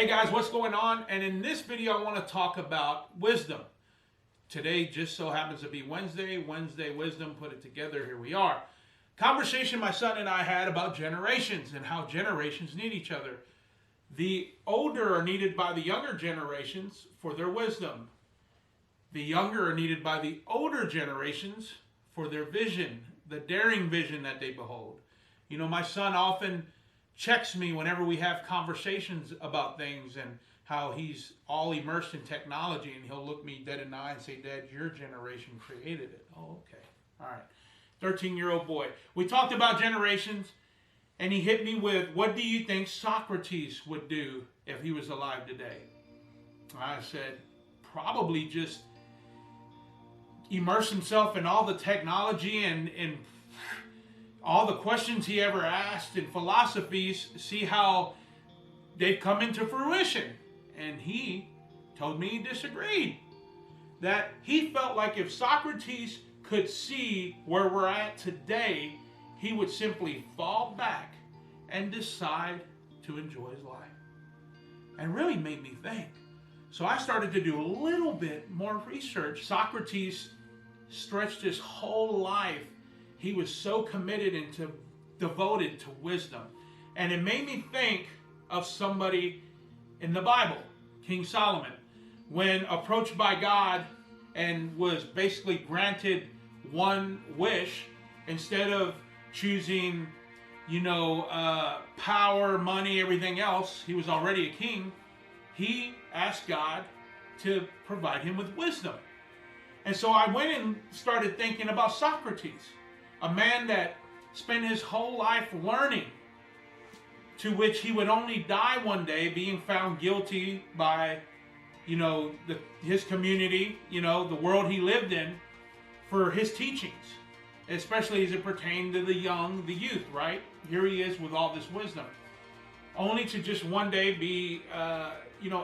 Hey guys, what's going on? And in this video, I want to talk about wisdom. Today just so happens to be Wednesday wisdom, put it together, here we are. Conversation my son and I had about generations and how generations need each other. The older are needed by the younger generations for their wisdom. The younger are needed by the older generations for their vision, the daring vision that they behold. You know, my son often checks me whenever we have conversations about things and how he's all immersed in technology, and he'll look me dead in the eye and say, "Dad, your generation created it." Oh, okay. All right. 13-year-old boy. We talked about generations, and he hit me with, "What do you think Socrates would do if he was alive today?" I said, probably just immerse himself in all the technology and all the questions he ever asked and philosophies, see how they've come into fruition. And he told me he disagreed. That he felt like if Socrates could see where we're at today, he would simply fall back and decide to enjoy his life. And really made me think. So I started to do a little bit more research. Socrates stretched his whole life. He was so committed and devoted to wisdom. And it made me think of somebody in the Bible, King Solomon, when approached by God and was basically granted one wish, instead of choosing, power, money, everything else, he was already a king, he asked God to provide him with wisdom. And so I went and started thinking about Socrates, a man that spent his whole life learning, to which he would only die one day being found guilty by, his community, the world he lived in, for his teachings, especially as it pertained to the young, the youth, right? Here he is with all this wisdom, only to just one day be,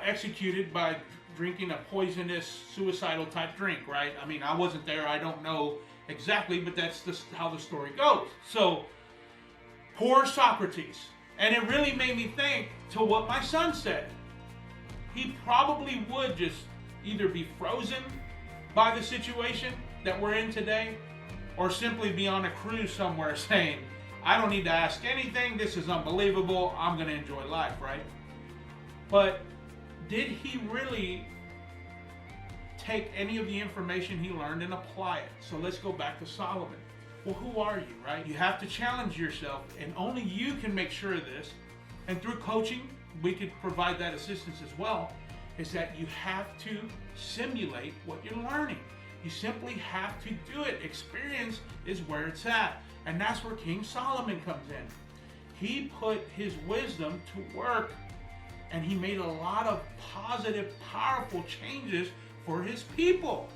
executed by drinking a poisonous, suicidal type drink, right? I mean, I wasn't there, I don't know exactly, but that's how the story goes. So, poor Socrates. And it really made me think to what my son said. He probably would just either be frozen by the situation that we're in today, or simply be on a cruise somewhere saying, "I don't need to ask anything, this is unbelievable, I'm going to enjoy life," right? But did he really take any of the information he learned and apply it? So let's go back to Solomon. Well, who are you, right? You have to challenge yourself, and only you can make sure of this. And through coaching, we could provide that assistance as well, is that you have to simulate what you're learning. You simply have to do it. Experience is where it's at. And that's where King Solomon comes in. He put his wisdom to work, and he made a lot of positive, powerful changes for his people.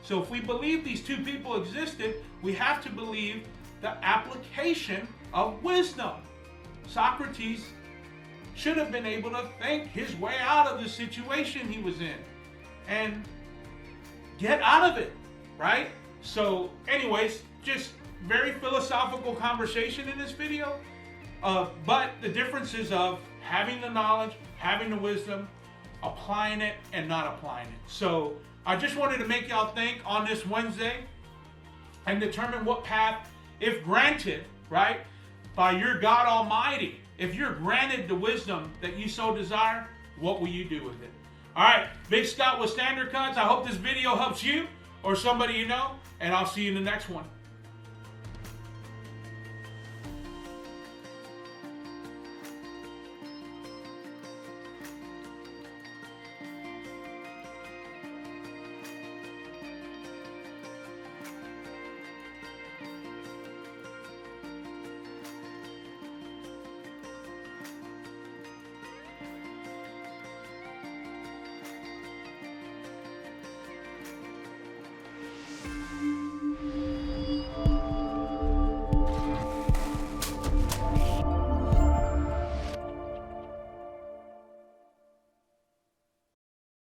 So if we believe these two people existed, we have to believe the application of wisdom. Socrates should have been able to think his way out of the situation he was in and get out of it, right? So anyways, just very philosophical conversation in this video, but the differences of having the knowledge, having the wisdom, applying it and not applying it. So I just wanted to make y'all think on this Wednesday and determine what path, if granted, right, by your God Almighty, if you're granted the wisdom that you so desire, what will you do with it? All right, Big Scott with Standard Cuts. I hope this video helps you or somebody you know, and I'll see you in the next one.